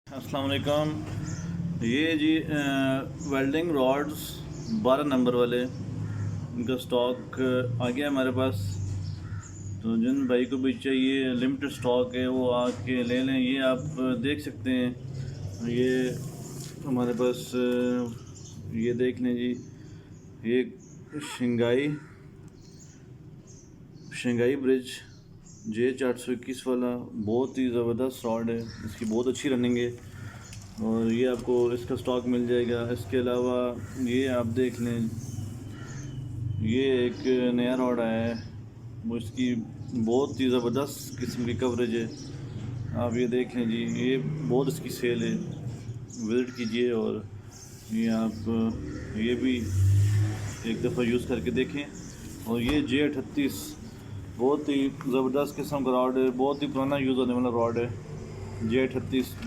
अस्सलाम वालेकुम। ये जी वेल्डिंग रॉड्स 12 नंबर वाले, इनका स्टॉक आ गया हमारे पास। तो जिन भाई को भी चाहिए, लिमिटेड स्टॉक है, वो आके ले लें। ये आप देख सकते हैं, ये हमारे पास ये देख लें जी। ये शंघाई शंघाई ब्रिज J421 वाला बहुत ही ज़बरदस्त रॉड है, इसकी बहुत अच्छी रनिंग है और ये आपको इसका स्टॉक मिल जाएगा। इसके अलावा ये आप देख लें, ये एक नया रॉड आया है, वो इसकी बहुत ही ज़बरदस्त किस्म की कवरेज है। आप ये देख लें जी, ये बहुत इसकी सेल है, विजिट कीजिए और ये आप ये भी एक दफ़ा यूज़ करके देखें। और ये J38 बहुत ही ज़बरदस्त किस्म का रॉड है, बहुत ही पुराना यूज़ होने वाला रॉड है J38।